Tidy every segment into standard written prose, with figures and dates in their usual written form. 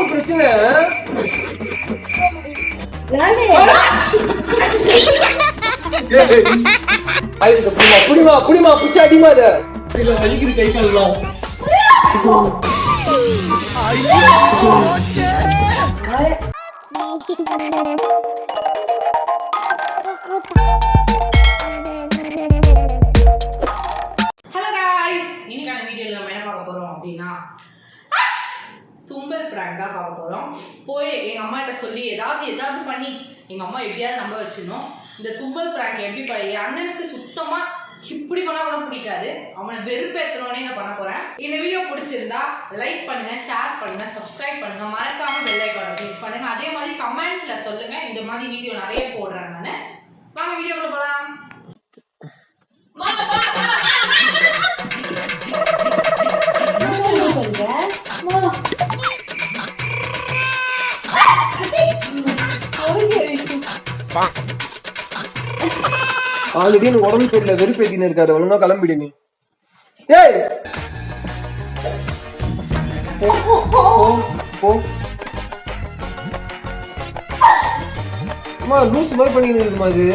பிரச்சனை புடிமா புடிமா புடிச்சு அடிமா அத வலிக்குது கை கால்லாம். இன்னைக்கான வீடியோல நம்ம என்ன பார்க்க போறோம் அப்படின்னா தும்பல் பிராங்க் தான் பார்க்க போறோம். போய் எங்க அம்மா கிட்ட சொல்லி ஏதாவது பண்ணி எங்க அம்மா எப்படியாவது நம்ப வச்சிடணும். இந்த தும்பல் பிராங்க் எப்படி என் அண்ணனுக்கு சுத்தமா இப்படி பண்ணா கூட பிடிக்காது. அவனை வெறுப்பேற்றனோடனே நான் பண்ண போறேன். இந்த வீடியோ பிடிச்சிருந்தா லைக் பண்ணுங்க, ஷேர் பண்ணுங்க, சப்ஸ்கிரைப் பண்ணுங்க, மறக்காம பெல் ஐகானை கிளிக் பண்ணுங்க. அதே மாதிரி கமெண்ட்ல சொல்லுங்க இந்த மாதிரி வீடியோ நிறைய போடுறேன் நானு. வாங்க வீடியோக்குள்ள போலாம். ஆல்ரெடி எனக்கு உடம்பு சரியில்லை, வெறுப்பேத்தின்னு இருக்காரு. ஒழுங்கா கிளம்பிடு நீ. ஏய் அம்மா லூஸ் மாதிரி பண்ணிட்டு இருக்குமா அது?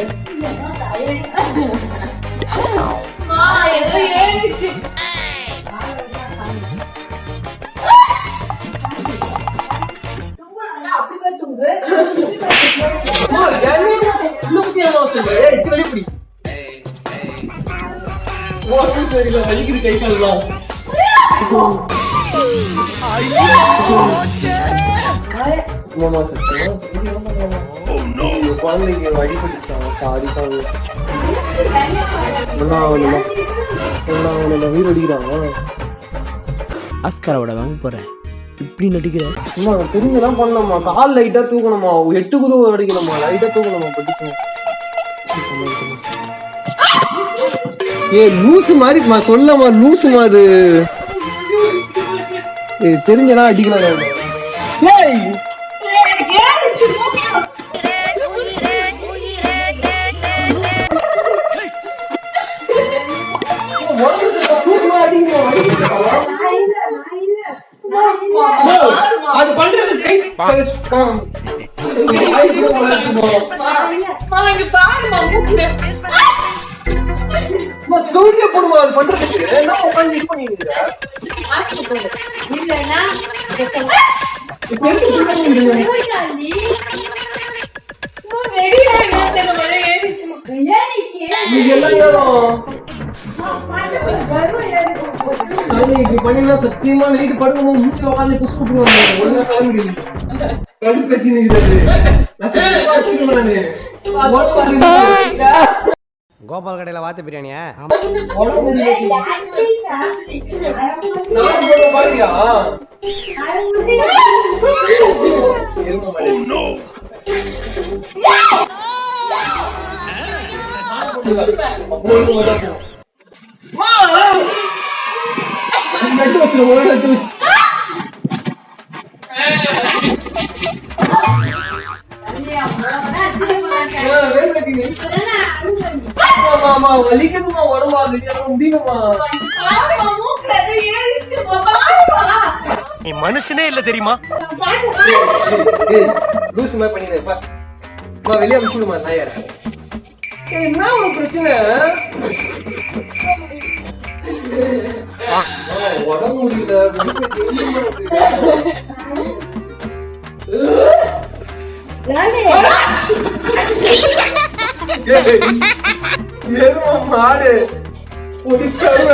வலிக்குது கை கால்லாம். குழந்தைங்க வழிபட்டுச்சாங்க. வீடு அடிக்கிறாங்க. ஆஸ்காரோட வாங்க போறேன். இப்படி நடிக்கிறேன். தெரிஞ்செல்லாம் பண்ணணுமா? கால் லைட்டா தூக்கணுமா? 8 குரு அடிக்கணுமா? லைட்டா தூக்கணுமா? படிக்கணும். ஏ லூசு மாதிரி சொல்லமா? லூசுமா அது? தெரிஞ்சனா அடிக்கலாம். ஏய் அது பண்றது சொல்லிய போடுமா? அது பண்றதுக்கு என்ன உட்காந்து இது பண்ணிருக்க? பண்ணினா சத்தியமா நைட்டு படுக்கும்போது மூட்டில உட்காந்து புஷ் போட்டுருவாங்க. ஒழுங்கா கிளம்பிடு. கடுப்பேத்தி நிற்கிறது. கோபால் கடையில வாத்து பிரியாணியா? வலிக்குதுமா உடம்பாது முடியுமா? நீ மனுஷனே இல்ல தெரியுமா? லூசுமா பண்ணிடுப்பா. வெளியே அனுப்பிச்சுடுமா? நாயார என்ன உனக்கு பிரச்சனை? உடம்பு முடியல. மாடு முடிக்காம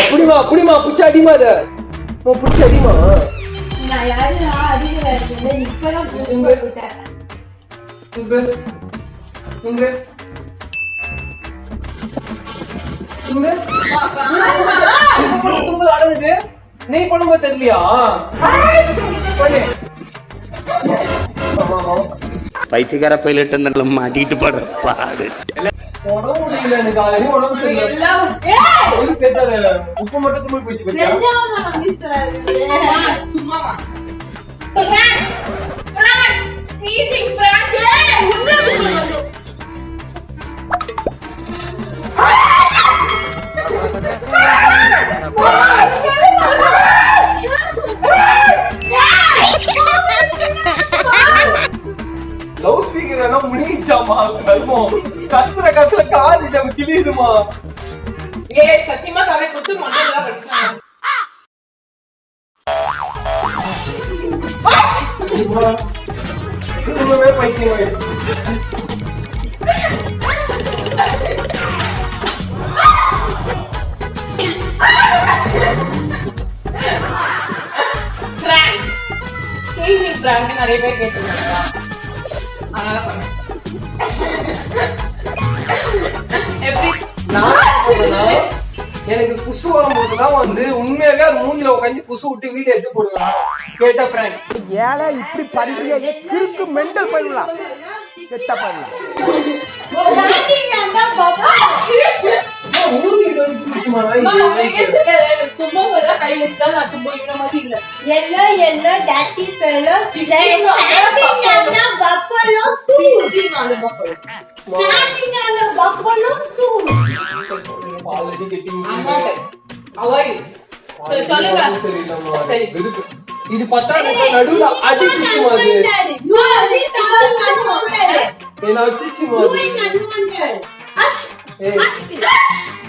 புடிமா புடிமா புடிச்சு அடிமா அத புடிச்சு அடிமா. நீ பண்ணும்போது தெரியலையா? பைத்தியக்கார பைலட் மாட்டிட்டு படுற பாடு. உடம்பு முடியல எனக்கு ஆல்ரெடி உடம்பு சரியில்லை. எல்லாம் சொல்லி பேசாத. உப்பு மட்டும் தும்பி போயிடுச்சு பாத்தியா? சும்மாவா sneezing prank லவுட் ஸ்பீக்கர் எல்லாம் முடிஞ்சாமா கல்மம் கத்துற காது நம்ம கிளியுதுமா. சத்தியமா தலை குத்து மண்டல படிச்சாங்க. இன்னுமே பைத்தியம் ஆயிடுச்சு. prank sneezing prank நிறைய பேர் கேட்டிருக்காங்க. அதனால பண்ணேன். எப்படி நான் சொல்றேன், எனக்கு புசு வரும்போதுதான் வந்து உண்மையாவே அது மூஞ்சில உட்காந்து புசு விட்டு வீடு எடுத்து போடுவேன். கேட்ட பிராங்க் ஏழை இப்படி பண்றியே கிறுக்கு மெண்டல் பண்ணலாம் செத்த பண்ணலாம் ஊருக்கு வந்து புடிச்சுமா தும்போதான் கை வச்சுட்டா நான் தும்போ இவன மாதிரி இல்ல. Yellow, yellow, dirty fellow, standing on the buffalo stool. அந்த பக்கம் Standing on the buffalo stool. Already getting avoid சொல்லுங்க. சரி. இது பத்தா நடுவுல அடிச்சிச்சு மாதிரி You are unwanted. என்ன அடிச்சிச்சு You மாதிரி are unwanted.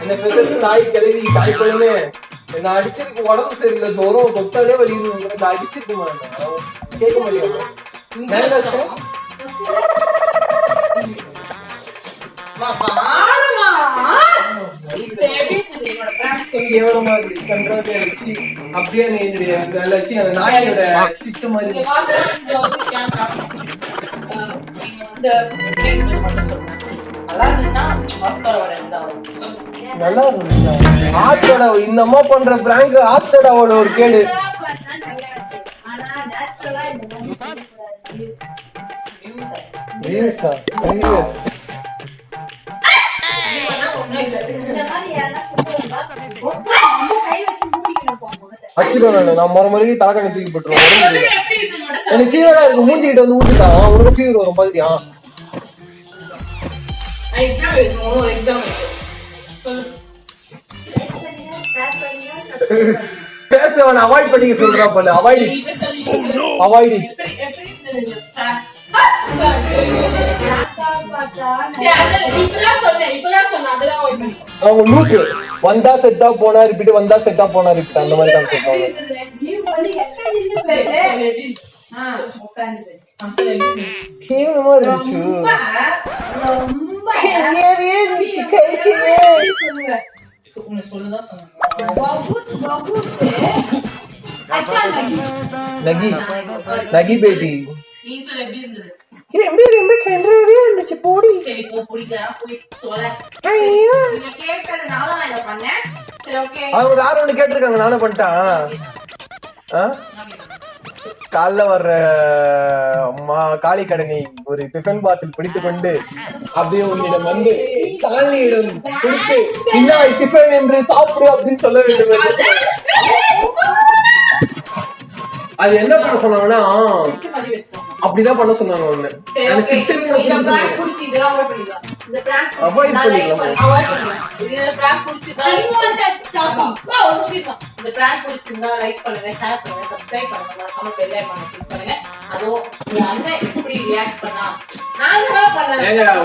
என்ன பெற்றது நாய் கிளவி காய் குழமே என்ன அடிச்சிருக்கு. உடம்பு சரியில்லை, ஜோரம் தொட்டாலே வலிக்குது. அடிச்சிருக்கு மாட்டேன் கேட்க மாட்டேன். அப்படியே நாயோட சிட்டு மாதிரி நல்லா இருந்துச்சு. ஆத்தோட இந்த அம்மா பண்ற பிராங்க் ஆத்தோட ஒரு கேடு. நான் மறுபடியும் தலைக்கணி தூக்கி போட்டுருவேன். எனக்கு ஃபீவரா இருக்கு. மூஞ்சிக்கிட்ட வந்து ஊத்துட்டான். உனக்கு ஃபீவர் வரும் பாத்தியா? பேசவன் அவாய்ட் பண்ணிக்க சொல்றா போல. அவாய்ட் அவங்க லூக்கு வந்தா செட்டா போனா ரிப்பீட், வந்தா செட்டா போனா ரிப்பீட், அந்த மாதிரி தான் சொல்றாங்க. கேவலமா இருந்துச்சு. நகி நகி பேட்டி இருந்துச்சு. போடி அவங்க யாரும் ஒண்ணு கேட்டிருக்காங்க. நானும் பண்ணிட்டான். காலைல வர்ற அம்மா காளி கடனை ஒரு டிஃபன் பாக்ஸில் பிடித்துக் கொண்டு அப்படியே உன்னிடம் வந்து சாலியிடம் கொடுத்து என்ன டிஃபன் என்று சாப்பிடு அப்படின்னு சொல்ல வேண்டும். அது என்ன பண்ண சொன்னாங்கன்னா அப்படிதான் பண்ண சொன்னாங்க. ஒண்ணு அவாய்ட் பண்ணிக்கலாம்.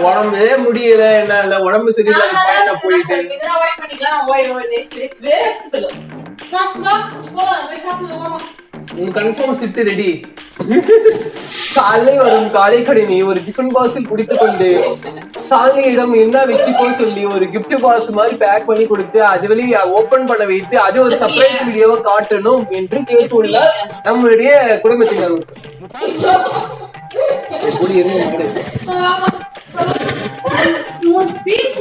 உடம்பே முடியல, என்ன இல்ல உடம்பு சரியில்லை போயிட்டு கன்ஃபார்ம் சிட்டு ரெடி. காலை வரும் காலை கடனை ஒரு டிஃபன் பாக்ஸில் குடித்துக் கொண்டு சாலியிடம் என்ன வச்சுக்கோ சொல்லி ஒரு கிஃப்ட் பாக்ஸ் மாதிரி பேக் பண்ணி கொடுத்து அது வெளியே ஓபன் பண்ண வைத்து அது ஒரு சர்ப்ரைஸ் வீடியோவை காட்டணும் என்று கேட்டுள்ள நம்மளுடைய குடும்பத்தினர். எப்படி இருந்து Speech